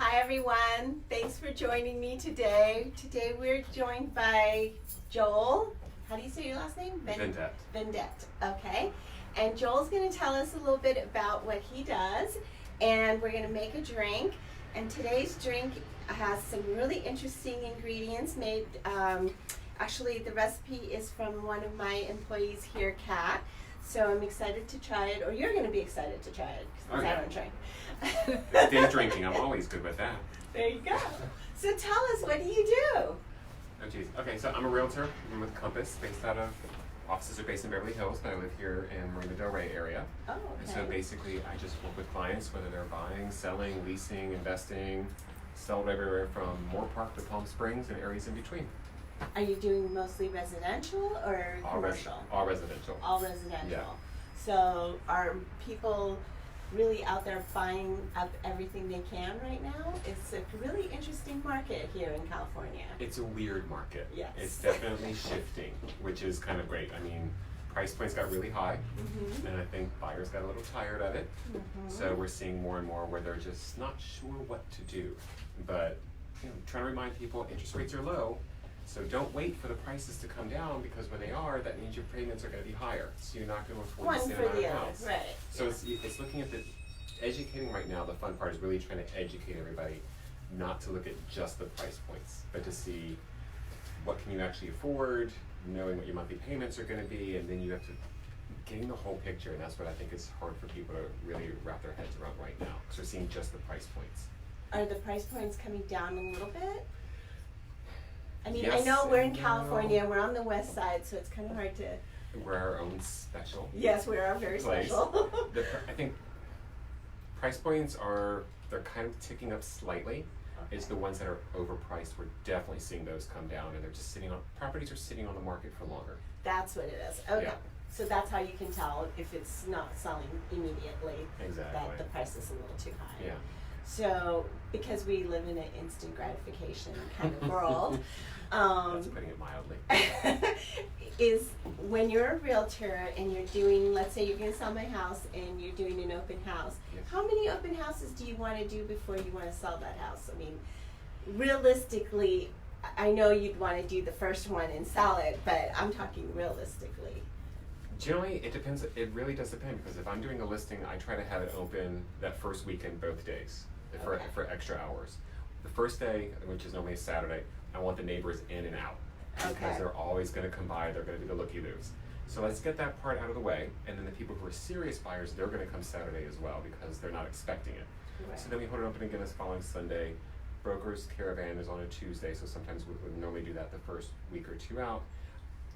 Hi everyone, thanks for joining me today. Today we're joined by Joel. How do you say your last name? Vendette. Vendette, okay. And Joel's going to tell us a little bit about what he does, and we're going to make a drink. And today's drink has some really interesting ingredients made. Actually, the recipe is from one of my employees here, Kat. So I'm excited to try it, or you're going to be excited to try it, because I don't drink. Day drinking, I'm always good with that. There you go. So tell us, what do you do? Oh geez. Okay, so I'm a realtor. I'm with Compass, based out of, offices are based in Beverly Hills, but I live here in Marina Del Rey area. Oh, okay. And so basically I just work with clients, whether they're buying, selling, leasing, investing, sell everywhere from Moore Park to Palm Springs and areas in between. Are you doing mostly residential or commercial? All residential. All residential. Yeah. So are people really out there buying up everything they can right now? It's a really interesting market here in California. It's a weird market. Yes. It's definitely shifting, which is kind of great. I mean, price points got really high, and I think buyers got a little tired of it. So we're seeing more and more where they're just not sure what to do. But trying to remind people interest rates are low. So don't wait for the prices to come down, because when they are, that means your payments are going to be higher. So you're not going to afford to stay in a house. Right. So it's looking at the educating right now. The fun part is really trying to educate everybody, not to look at just the price points, but to see what can you actually afford, knowing what your monthly payments are going to be, and then you have to getting the whole picture. And that's what I think is hard for people to really wrap their heads around right now, because we're seeing just the price points. Are the price points coming down a little bit? I mean, Yes I know we're in and no. California, we're on the west side, so it's kind of hard to... We're our own special. Yes, we are very place. special. I think price points they're kind of ticking up slightly. Okay. It's the ones that are overpriced. We're definitely seeing those come down, and they're just properties are sitting on the market for longer. That's what it is. Okay. Yeah. So that's how you can tell if it's not selling immediately. Exactly. That the price is a little too high. Yeah. So, because we live in an instant gratification kind of world, That's putting it mildly. is when you're a realtor and you're doing, let's say you're going to sell my house and you're doing an open house, Yes. how many open houses do you want to do before you want to sell that house? I mean, realistically, I know you'd want to do the first one and sell it, but I'm talking realistically. Generally, it depends. It really does depend, because if I'm doing a listing, I try to have it open that first weekend both days for extra hours. The first day, which is normally a Saturday, I want the neighbors in and out, because they're always going to come by. They're going to be the looky-loos. So let's get that part out of the way, and then the people who are serious buyers, they're going to come Saturday as well, because they're not expecting it. Right. So then we hold it open again this following Sunday. Broker's caravan is on a Tuesday, so sometimes we would normally do that the first week or two out.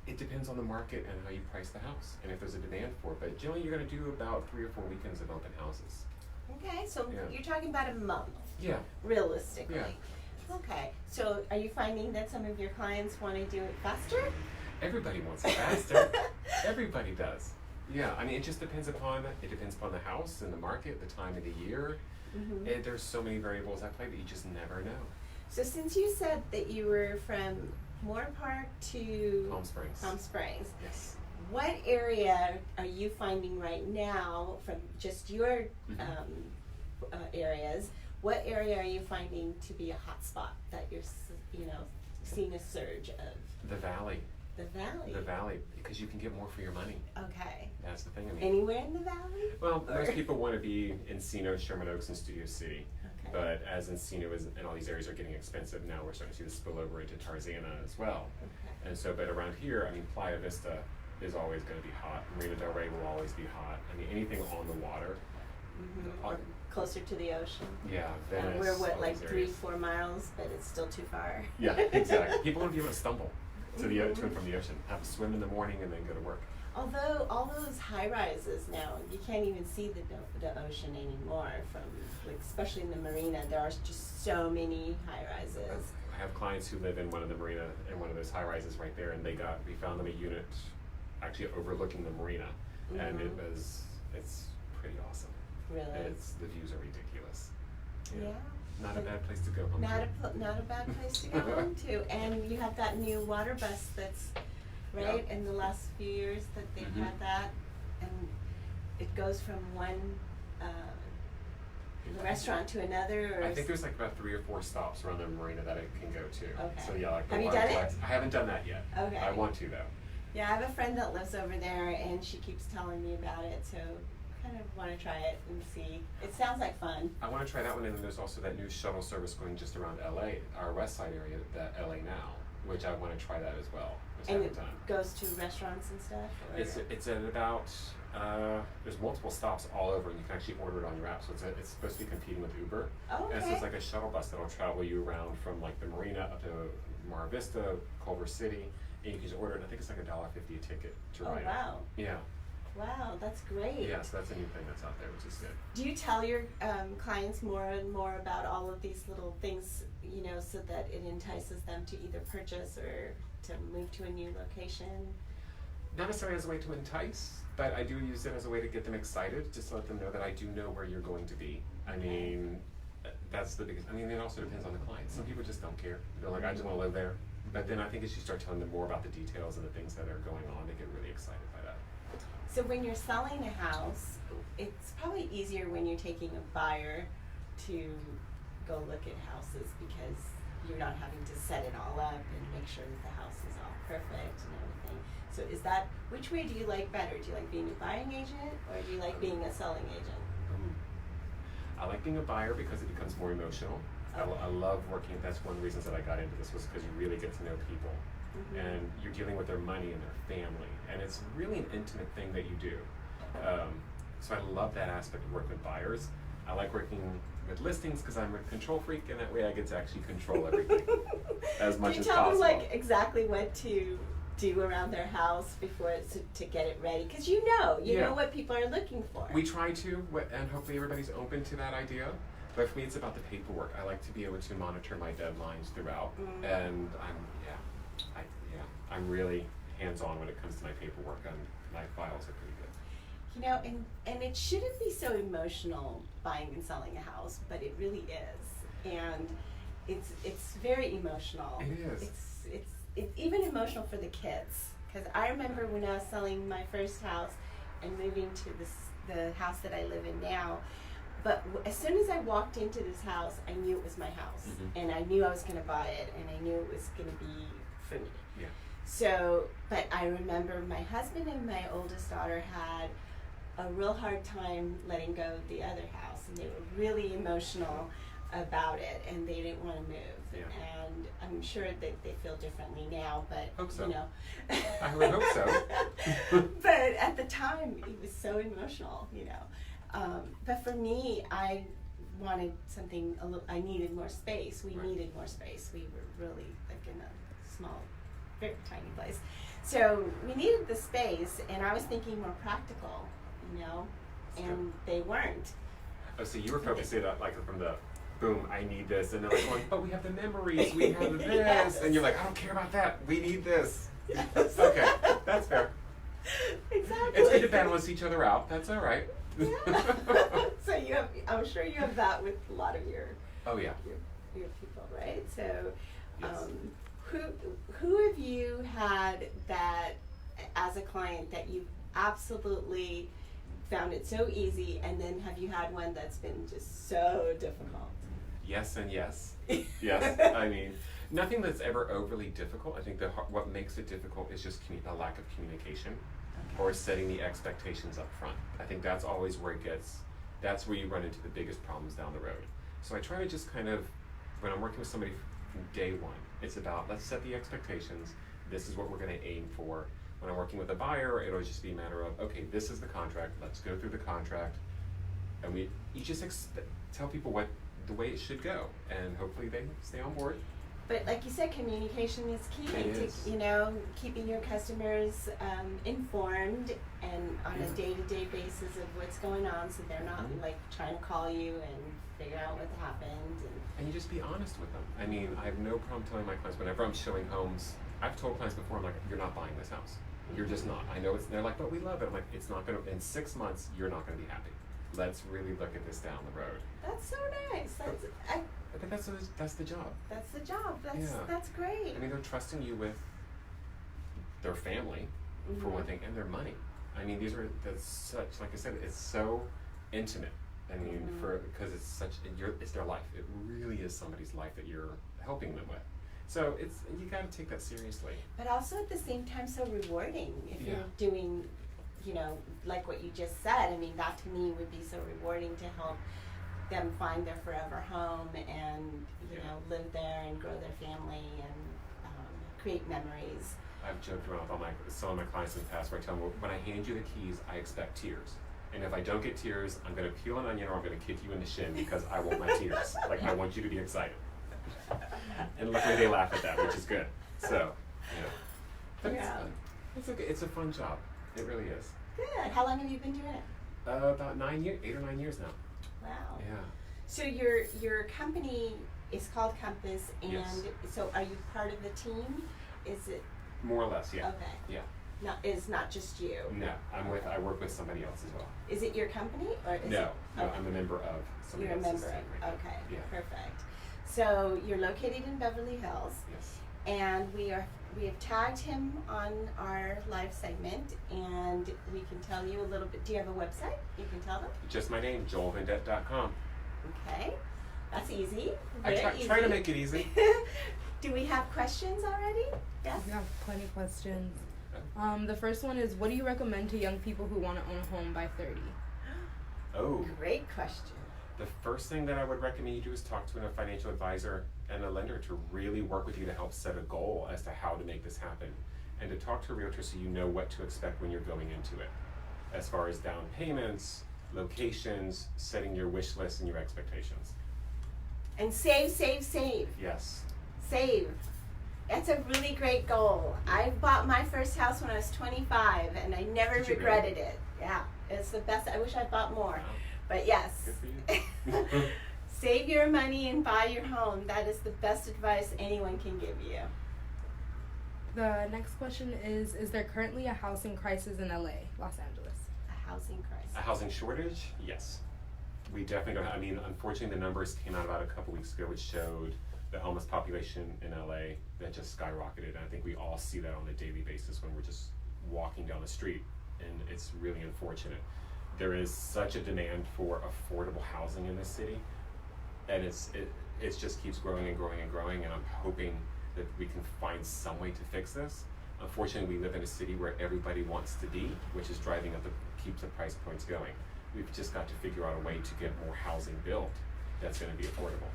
It depends on the market and how you price the house, and if there's a demand for it. But generally, you're going to do about 3 or 4 weekends of open houses. Okay, so Yeah. you're talking about a month, Yeah. realistically. Yeah. Okay, so are you finding that some of your clients want to do it faster? Everybody wants it faster. Everybody does. Yeah, I mean, it just depends upon the house and the market, the time of the year. There's so many variables at play that you just never know. So since you said that you were from Moore Park to Palm Springs. Yes. what area are you finding right now from just your areas? What area are you finding to be a hot spot that you're seeing a surge of? The Valley. The Valley. The Valley, because you can get more for your money. Okay. That's the thing. I mean, Anywhere in the Valley? well, most people want to be Encino, Sherman Oaks, and Studio City. Okay. But as Encino and all these areas are getting expensive now, we're starting to see the spillover into Tarzana as well. Okay. And so, but around here, I mean, Playa Vista is always going to be hot. Marina Del Rey will always be hot. I mean, anything on the water. Or closer to the ocean. Yeah, Venice. We're all like these 3-4 miles, but it's still too far. Yeah, exactly. People want to be able to stumble to and from the ocean, have to swim in the morning and then go to work. Although all those high rises now, you can't even see the ocean anymore. From especially in the marina, there are just so many high rises. I have clients who live in one of the marina and one of those high rises right there, and we found them a unit actually overlooking the marina, and it's pretty awesome. Really? The views are ridiculous. Yeah. Not a bad place to go home. Not a bad place to go home to. And you have that new water bus that's right in the last few years that they've had that, and it goes from one restaurant to another? Or I think there's like about 3 or 4 stops around the marina that it can go to. Okay. So yeah, like the Have you water done it? flights. I haven't done that yet. Okay. I want to though. Yeah, I have a friend that lives over there, and she keeps telling me about it, so kind of want to try it and see. It sounds like fun. I want to try that one, and then there's also that new shuttle service going just around LA, our west side area, that LA Now, which I want to try that as well, which I And haven't it done. goes to restaurants and stuff? Or? It's at about, there's multiple stops all over, and you can actually order it on your app, so it's supposed to be competing with Uber. Oh, okay. And so it's like a shuttle bus that'll travel you around from like the marina up to Mar Vista, Culver City, and you can just order it. I think it's like $1.50 a ticket to ride it. Oh, wow. Yeah. Wow, that's great. Yeah, so that's a new thing that's out there, which is good. Do you tell your clients more and more about all of these little things, you know, so that it entices them to either purchase or to move to a new location? Not necessarily as a way to entice, but I do use it as a way to get them excited, just to let them know that I do know where you're going to be. I mean, that's the biggest, I mean, it also depends on the client. Some people just don't care. They're like, I just want to live there. But then I think as you start telling them more about the details and the things that are going on, they get really excited by that. So when you're selling a house, it's probably easier when you're taking a buyer to go look at houses because you're not having to set it all up and make sure that the house is all perfect and everything. So is that, which way do you like better? Do you like being a buying agent or do you like being a selling agent? I like being a buyer because it becomes more emotional. I love working, that's one of the reasons that I got into this was because you really get to know people. And you're dealing with their money and their family, and it's really an intimate thing that you do. So I love that aspect of working with buyers. I like working with listings because I'm a control freak, and that way I get to actually control everything as much as possible. Can you tell them like exactly what to do around their house before it's to get it ready? Because you know what people are looking for. We try to, and hopefully everybody's open to that idea. But for me, it's about the paperwork. I like to be able to monitor my deadlines throughout, and I'm really hands-on when it comes to my paperwork, and my files are pretty good. You know, and it shouldn't be so emotional buying and selling a house, but it really is, and it's very emotional. It is. It's even emotional for the kids, because I remember when I was selling my first house and moving to the house that I live in now. But as soon as I walked into this house, I knew it was my house, and I knew I was going to buy it, and I knew it was going to be for me. Yeah. So, but I remember my husband and my oldest daughter had a real hard time letting go of the other house, and they were really emotional about it, and they didn't want to move. Yeah. And I'm sure that they feel differently now, but hope so. you know. I would hope so. But at the time, it was so emotional, you know. But for me, I wanted something, I needed more space. We needed more space. We were really like in a small, very tiny place. So we needed the space, and I was thinking more practical, you know, and they weren't. Oh, so you were focusing on like from the boom, I need this, and they're like going, but we have the memories, we have this, Yes. and you're like, I don't care about that, we need this. Yes. Okay, that's fair. Exactly. It's good to balance each other out, that's all right. Yeah. So you have, I'm sure you have that with a lot of your your people, right? So Yes. who have you had that as a client that you absolutely found it so easy, and then have you had one that's been just so difficult? Yes and yes. Yes, I mean, nothing that's ever overly difficult. I think what makes it difficult is just a lack of communication. Or setting the expectations up front. I think that's always where that's where you run into the biggest problems down the road. So I try to just kind of, when I'm working with somebody from day one, it's about, let's set the expectations, this is what we're gonna aim for. When I'm working with a buyer, it'll just be a matter of, okay, this is the contract, let's go through the contract, and you just tell people the way it should go, and hopefully they stay on board. But like you said, communication is key. It is. You know, keeping your customers informed and on a day-to-day basis of what's going on, so they're not like trying to call you and figure out what happened. And you just be honest with them. I mean, I have no problem telling my clients whenever I'm showing homes. I've told clients before, I'm like, you're not buying this house. You're just not. I know they're like, but we love it. I'm like, it's not gonna. In 6 months, you're not gonna be happy. Let's really look at this down the road. That's so nice. But that's the job. That's the job. Yeah. That's great. I mean, they're trusting you with their family, for one thing, and their money. I mean, that's such, like I said, it's so intimate. I mean, because it's it's their life. It really is somebody's life that you're helping them with. So you got to take that seriously. But also at the same time, so rewarding if you're doing, like what you just said. I mean, that to me would be so rewarding to help them find their forever home and live there and grow their family and create memories. I've joked around with some of my clients in the past where I tell them, when I hand you the keys, I expect tears. And if I don't get tears, I'm going to peel an onion or I'm going to kick you in the shin because I want my tears. Like, I want you to be excited. And luckily they laugh at that, which is good. So, But it's a fun job. It really is. Good. How long have you been doing it? About 8 or 9 years now. Wow. Yeah. So your company is called Compass, and Yes. so are you part of the team? Is it? More or less, yeah. Okay. Yeah. It's not just you. No, I work with somebody else as well. Is it your company or is No, it? Okay. I'm a member of somebody You're a else's member team of. right now. Okay. Yeah. Perfect. So you're located in Beverly Hills, Yes. and we have tagged him on our live segment, and we can tell you a little bit. Do you have a website? You can tell them. Just my name, joelvendette.com. Okay. That's easy. I try to make it easy. Do we have questions already? Yes? We have plenty of questions. The first one is, what do you recommend to young people who want to own a home by 30? Oh. Great question. The first thing that I would recommend you do is talk to a financial advisor and a lender to really work with you to help set a goal as to how to make this happen. And to talk to a realtor so you know what to expect when you're going into it. As far as down payments, locations, setting your wish list and your expectations. And save, save, save. Yes. Save. That's a really great goal. I bought my first house when I was 25, and I never Did you regretted it. Yeah, it's the best. I wish I bought more. Wow. But yes. Good for you. Save your money and buy your home. That is the best advice anyone can give you. The next question is there currently a housing crisis in LA, Los Angeles? A housing crisis. A housing shortage? Yes. We definitely don't have, unfortunately the numbers came out about a couple weeks ago which showed the homeless population in LA that just skyrocketed. And I think we all see that on a daily basis when we're just walking down the street, and it's really unfortunate. There is such a demand for affordable housing in this city, and it just keeps growing and growing and growing, and I'm hoping that we can find some way to fix this. Unfortunately, we live in a city where everybody wants to be, which is driving up keeps the price points going. We've just got to figure out a way to get more housing built that's going to be affordable.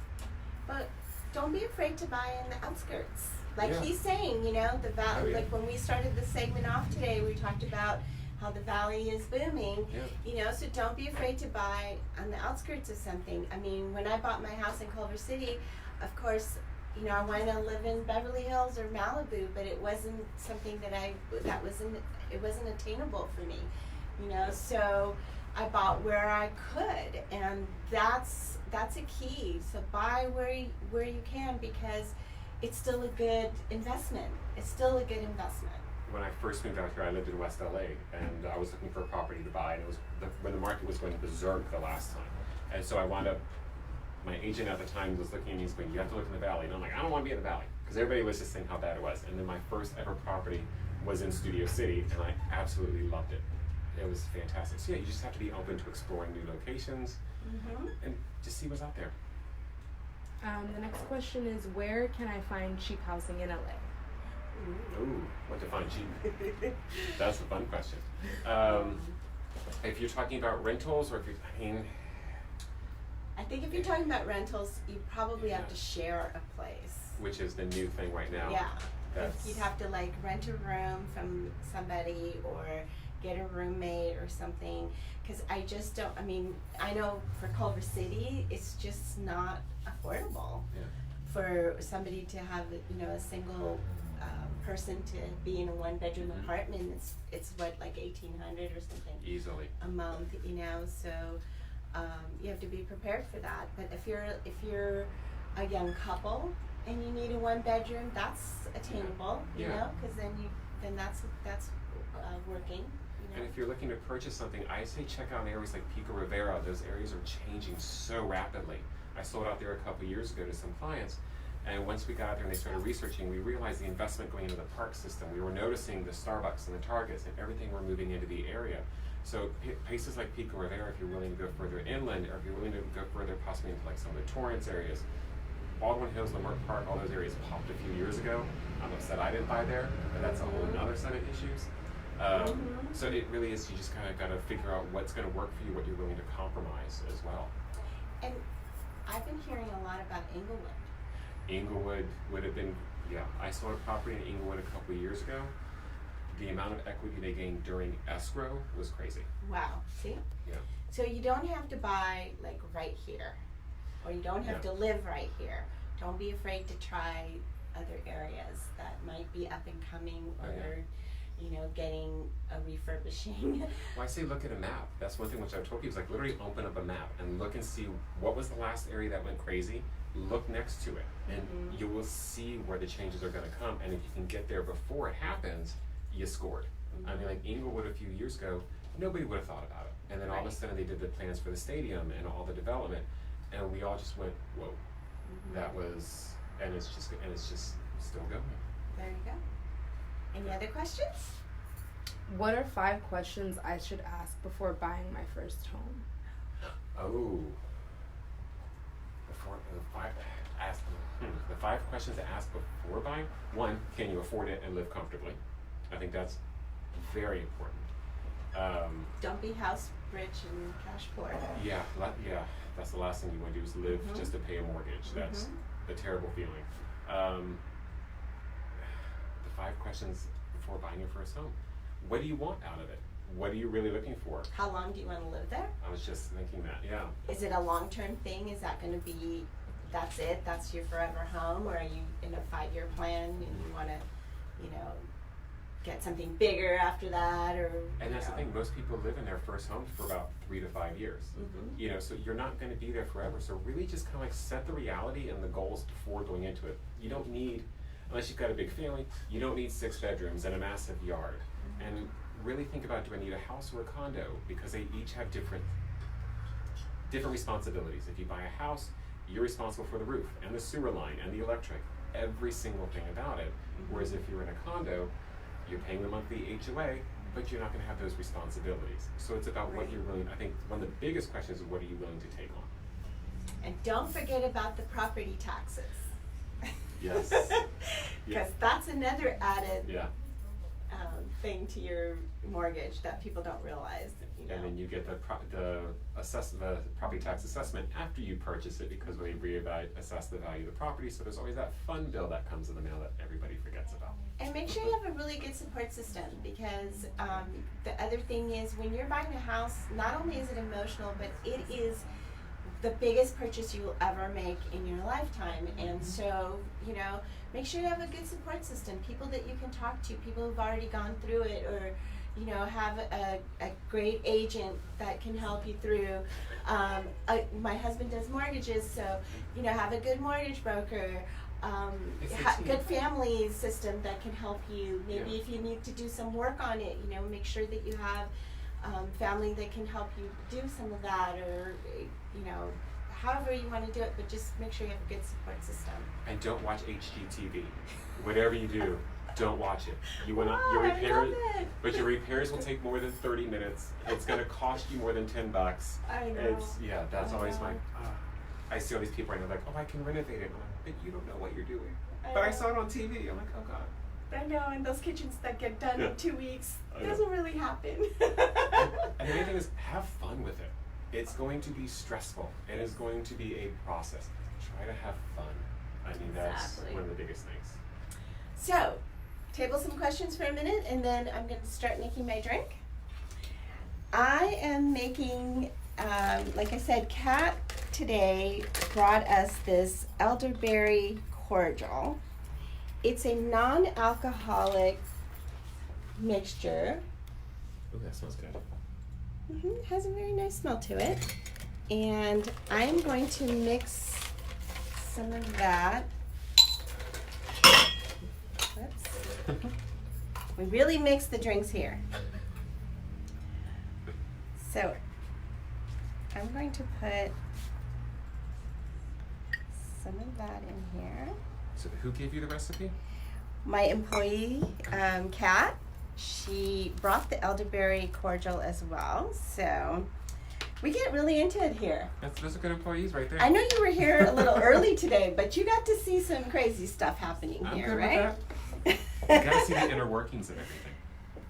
But don't be afraid to buy in the outskirts. Like Yeah. he's saying, the valley. Oh, yeah. Like when we started the segment off today, we talked about how the valley is booming. Yeah. So don't be afraid to buy on the outskirts of something. I mean, when I bought my house in Culver City, of course, I wanted to live in Beverly Hills or Malibu, but it wasn't something it wasn't attainable for me. So I bought where I could, and that's a key. So buy where you can, because it's still a good investment. It's still a good investment. When I first moved out here, I lived in West LA, and I was looking for a property to buy, and it was when the market was going berserk the last time. And so I wound up, my agent at the time was looking at me and he's going, you have to look in the valley. And I'm like, I don't want to be in the valley, because everybody was just saying how bad it was. And then my first ever property was in Studio City, and I absolutely loved it. It was fantastic. So yeah, you just have to be open to exploring new locations and just see what's out there. The next question is, where can I find cheap housing in LA? Ooh, what to find cheap? That's a fun question. If you're talking about rentals, or if you're, I think if you're talking about rentals, you probably have to share a place. which is the new thing right now. Yeah. That's, You'd have to rent a room from somebody or get a roommate or something, because I just don't, I know for Culver City, it's just not affordable for somebody to have, a single person to be in a one-bedroom apartment. It's what, like $1,800 or something easily a month, so you have to be prepared for that. But if you're a young couple and you need a one-bedroom, that's attainable, because then that's working. And if you're looking to purchase something, I say check out areas like Pico Rivera. Those areas are changing so rapidly. I sold out there a couple years ago to some clients, and once we got out there and they started researching, we realized the investment going into the park system. We were noticing the Starbucks and the Targets and everything were moving into the area. So places like Pico Rivera, if you're willing to go further inland, or if you're willing to go further possibly into like some of the Torrance areas, Baldwin Hills, Leimert Park, all those areas popped a few years ago. I'm upset I didn't buy there, but that's a whole other set of issues. So it really is, you just kind of got to figure out what's going to work for you, what you're willing to compromise as well. And I've been hearing a lot about Inglewood. Inglewood would have been, yeah, I sold a property in Inglewood a couple of years ago. The amount of equity they gained during escrow was crazy. Wow, see? Yeah. So you don't have to buy like right here, or you don't have to live right here. Don't be afraid to try other areas that might be up and coming, or you know, getting a refurbishing. Well, I say look at a map. That's one thing which I've told people, is like literally open up a map and look and see what was the last area that went crazy. Look next to it, and you will see where the changes are going to come. And if you can get there before it happens, you scored. I mean, like Inglewood a few years ago, nobody would have thought about it. And then all of a sudden they did the plans for the stadium and all the development, and we all just went, whoa, that was, and it's just still going. There you go. Any other questions? What are 5 questions I should ask before buying my first home? Oh. The 5 questions to ask before buying. 1, can you afford it and live comfortably? I think that's very important. Don't be house rich and cash poor. Yeah, that's the last thing you want to do, is live just to pay a mortgage. That's a terrible feeling. The 5 questions before buying your first home. What do you want out of it? What are you really looking for? How long do you want to live there? I was just thinking that, yeah. Is it a long-term thing? Is that going to be, that's it? That's your forever home? Or are you in a 5-year plan and you want to, you know, get something bigger after that, or and that's the thing, most people live in their first homes for about 3 to 5 years. You know, so you're not going to be there forever. So really just kind of like set the reality and the goals before going into it. You don't need, unless you've got a big family, you don't need 6 bedrooms and a massive yard. And really think about, do I need a house or a condo? Because they each have different responsibilities. If you buy a house, you're responsible for the roof and the sewer line and the electric, every single thing about it. Whereas if you're in a condo, you're paying the monthly HOA, but you're not going to have those responsibilities. So it's about what you're willing, I think one of the biggest questions is, what are you willing to take on? And don't forget about the property taxes. Yes. Because that's another added thing to your mortgage that people don't realize. You know? And then you get the property tax assessment after you purchase it, because we assess the value of the property. So there's always that fun bill that comes in the mail that everybody forgets about. And make sure you have a really good support system, because the other thing is, when you're buying a house, not only is it emotional, but it is the biggest purchase you will ever make in your lifetime. And so, you know, make sure you have a good support system, people that you can talk to, people who've already gone through it, or, you know, have a great agent that can help you through. My husband does mortgages, so, you know, have a good mortgage broker. Good family system that can help you. Maybe if you need to do some work on it, you know, make sure that you have family that can help you do some of that, or, you know, however you want to do it, but just make sure you have a good support system. And don't watch HGTV. Whatever you do, don't watch it. You want Why? your repairs, I love it. but your repairs will take more than 30 minutes. It's going to cost you more than $10. I know. That's I always know. I see all these people and they're like, oh, I can renovate it. I'm like, but you don't know what you're doing. I But I know. saw it on TV. I'm like, oh God. I know, and those kitchens that get done in 2 weeks, I know. doesn't really happen. And the main thing is, have fun with it. It's going to be stressful. It is going to be a process. Try to have fun. I mean, that's Exactly. one of the biggest things. So, table some questions for a minute, and then I'm going to start making my drink. I am making, like I said, Kat today brought us this elderberry cordial. It's a non-alcoholic mixture. Ooh, that smells good. It has a very nice smell to it. And I'm going to mix some of that. Whoops. We really mix the drinks here. So I'm going to put some of that in here. So who gave you the recipe? My employee, Kat. she brought the elderberry cordial as well. So we get really into it here. Those are good employees right there. I know you were here a little early today, but you got to see some crazy stuff happening I'm here, good right? with that. You gotta see the inner workings of everything.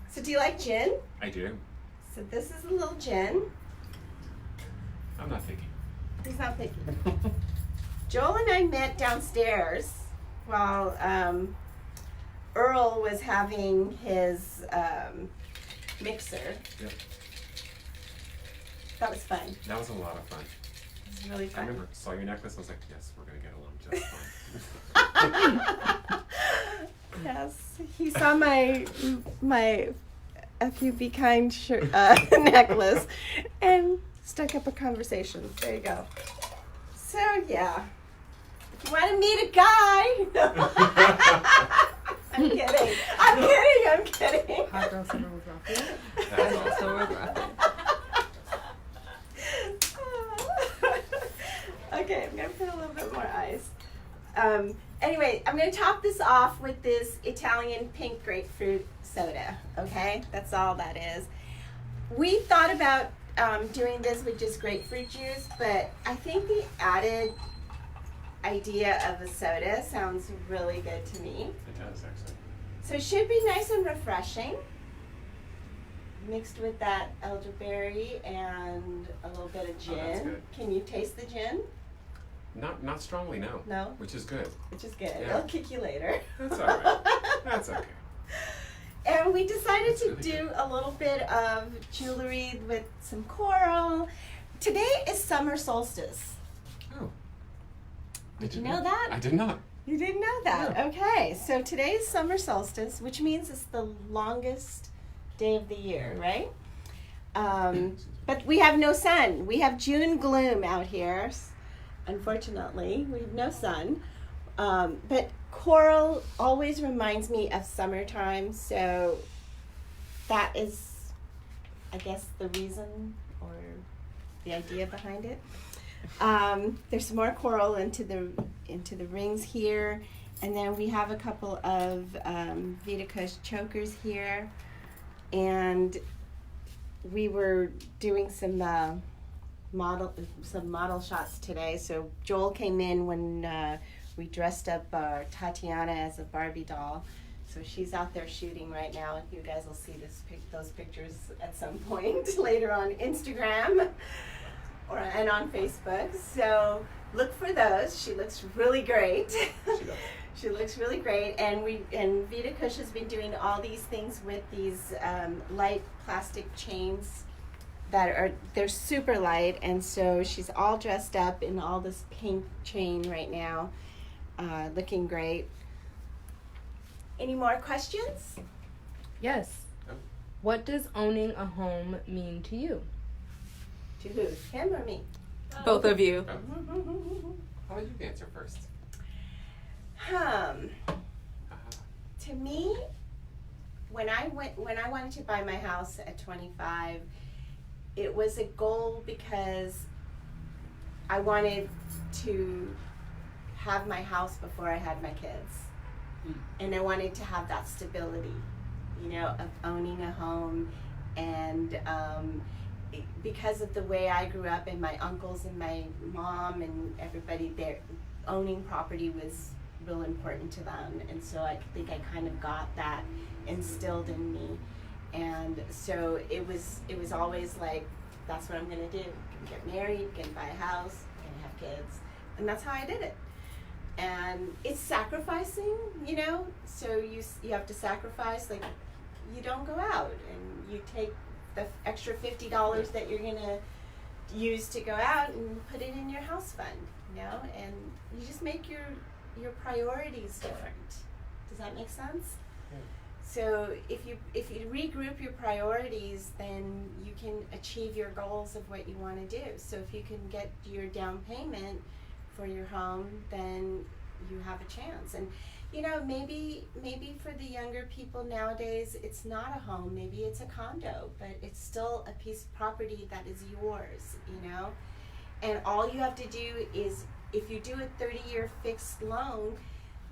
So do you like gin? I do. So this is a little gin. I'm not picky. He's not picky. Joel and I met downstairs while Earl was having his mixer. Yep. That was fun. That was a lot of fun. It was really I fun. remember, saw your necklace, I was like, yes, we're gonna get along just fine. Yes, he saw my "If You Be Kind" shirt, necklace, and struck up a conversation. There you go. So yeah, if you want to meet a guy, I'm kidding. I'm kidding. Hot girl summer with Rafia. That's awesome. So with Rafia. Okay, I'm gonna put a little bit more ice. Anyway, I'm gonna top this off with this Italian pink grapefruit soda. Okay, that's all that is. We thought about doing this with just grapefruit juice, but I think the added idea of a soda sounds really good to me. It does, actually. So it should be nice and refreshing, mixed with that elderberry and a little bit of gin. Oh, that's good. Can you taste the gin? Not strongly, no. No? Which is good. Which is good. Yeah. It'll kick you later. That's all right. That's okay. And we decided That's to really do good. a little bit of jewelry with some coral. Today is summer solstice. Oh. Did you did know not- that? I did not. You didn't know that? No. Okay, so today is summer solstice, which means it's the longest day of the year, right? But we have no sun. We have June gloom out here. Unfortunately, we have no sun. But coral always reminds me of summertime, so that is, I guess, the reason or the idea behind it. There's some more coral into the rings here, and then we have a couple of Vita Kush chokers here, and we were doing some model shots today. So Joel came in when we dressed up Tatiana as a Barbie doll. So she's out there shooting right now. You guys will see those pictures at some point later on Instagram and on Facebook. So look for those. She looks really great. She does. She looks really great, and Vita Kush has been doing all these things with these light plastic chains they're super light, and so she's all dressed up in all this pink chain right now, looking great. Any more questions? Yes. Oh. What does owning a home mean to you? To who? Him or me? Both of you. Oh. How about you answer first? To me, when I wanted to buy my house at 25, it was a goal because I wanted to have my house before I had my kids. And I wanted to have that stability, of owning a home. And because of the way I grew up and my uncles and my mom and everybody there, owning property was real important to them. And so I think I kind of got that instilled in me. And so it was always like, that's what I'm gonna do. I'm gonna get married, gonna buy a house, gonna have kids. And that's how I did it. And it's sacrificing, so you have to sacrifice, like you don't go out and you take the extra $50 that you're gonna use to go out and put it in your house fund, and you just make your priorities different. Does that make sense? Yeah. So if you regroup your priorities, then you can achieve your goals of what you want to do. So if you can get your down payment for your home, then you have a chance. And maybe for the younger people nowadays, it's not a home, maybe it's a condo, but it's still a piece of property that is yours, and all you have to do is, if you do a 30-year fixed loan,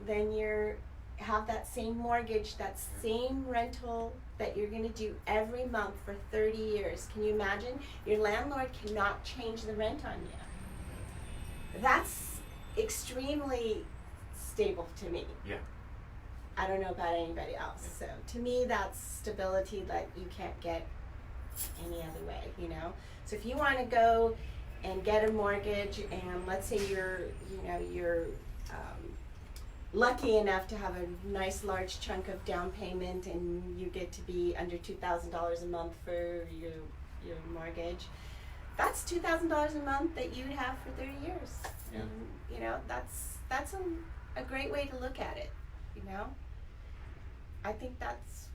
then you're have that same mortgage, that same rental that you're going to do every month for 30 years. Can you imagine? Your landlord cannot change the rent on you. That's extremely stable to me. Yeah. I don't know about anybody else. So to me, that's stability that you can't get any other way, you know? So if you want to go and get a mortgage, and let's say you're lucky enough to have a nice large chunk of down payment, and you get to be under $2,000 a month for your mortgage. That's $2,000 a month that you'd have for 30 years. Yeah. And, you know, that's a great way to look at it, you know? I think that's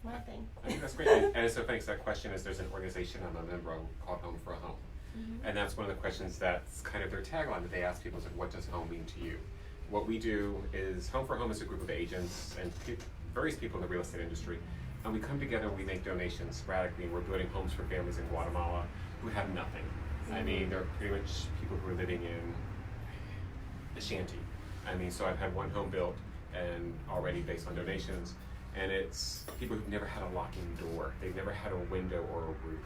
my thing. I think that's great. And it's so funny because that question is, there's an organization I'm a member of called Home for a Home. Mm-hmm. And that's one of the questions that's kind of their tagline that they ask people is like, what does home mean to you? What we do is, Home for Home is a group of agents and various people in the real estate industry, and we come together and we make donations sporadically, and we're building homes for families in Guatemala who have nothing. I mean, they're pretty much people who are living in a shanty. I mean, so I've had one home built and already based on donations, and it's people who've never had a locking door. They've never had a window or a roof.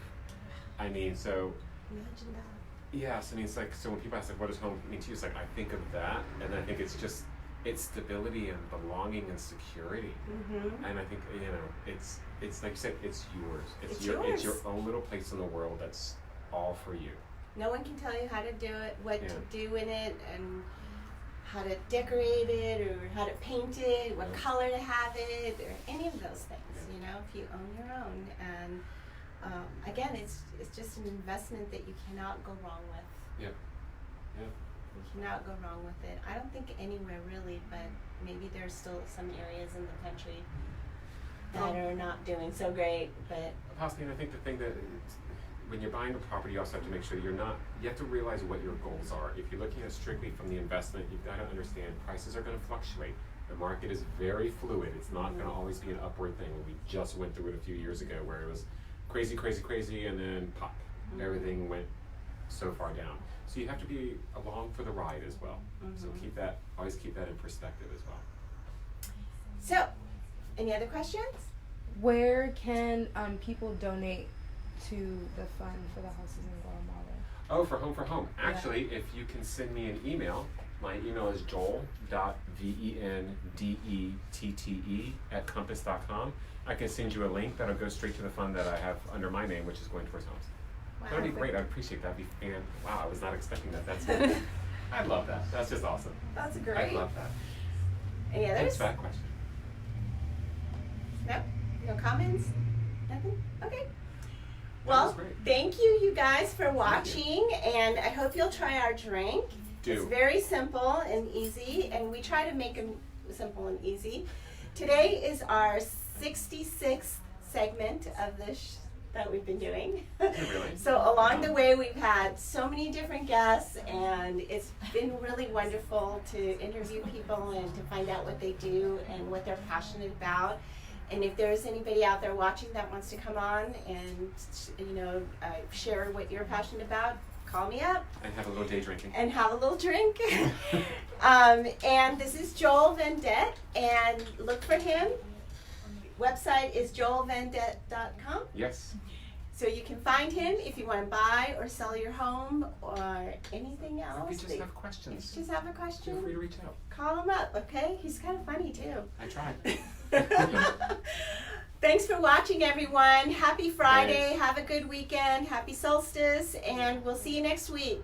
I mean, so Imagine that. yes, I mean, it's like, so when people ask like, what does home mean to you? It's like, I think of that, and I think it's just, it's stability and belonging and security. Mm-hmm. And I think, you know, it's like you said, it's yours. It's It's your yours. own little place in the world that's all for you. No one can tell you how to do it, what Yeah. to do in it, and how to decorate it, or how to paint it, what Yeah. color to have it, or any of those things. Yeah. You know, if you own your own, and again, it's just an investment that you cannot go wrong with. Yeah. Yeah. You cannot go wrong with it. I don't think anywhere really, but maybe there's still some areas in the country that are not doing so great. But Possibly, and I think the thing that when you're buying a property, you also have to make sure you have to realize what your goals are. If you're looking at it strictly from the investment, you've got to understand prices are going to fluctuate. The market is very fluid. It's not going to always be an upward thing. We just went through it a few years ago where it was crazy, crazy, crazy, and then pop, everything went so far down. So you have to be along for the ride as well. So always keep that in perspective as well. so, any other questions? Where can people donate to the fund for the houses in Guatemala? Oh, for Home. Actually, if you can send me an email, my email is joel.vendette@compass.com. I can send you a link that'll go straight to the fund that I have under my name, which is going towards homes. Wow. That'd be great. I'd appreciate that. Wow, I was not expecting that. That's I love that. That's just awesome. That's I great. love that. Any others? Thanks for that question. No? No comments? Nothing? Okay. That Well, was great. thank you guys for watching, and I hope you'll try our drink. Do. It's very simple and easy, and we try to make them simple and easy. Today is our 66th segment of this that we've been doing. Really? So along the way, we've had so many different guests, and it's been really wonderful to interview people and to find out what they do and what they're passionate about. And if there's anybody out there watching that wants to come on and share what you're passionate about, call me up And have a little day drinking. and have a little drink. And this is Joel Vendette, and look for him. Website is joelvendette.com. Yes. So you can find him if you want to buy or sell your home or anything Or else. if you just have questions, Just have a feel question, free to reach out. call him up, okay? He's kind of funny too. I tried. Thanks for watching, everyone. Happy Friday. Thanks. Have a good weekend. Happy solstice, and we'll see you next week.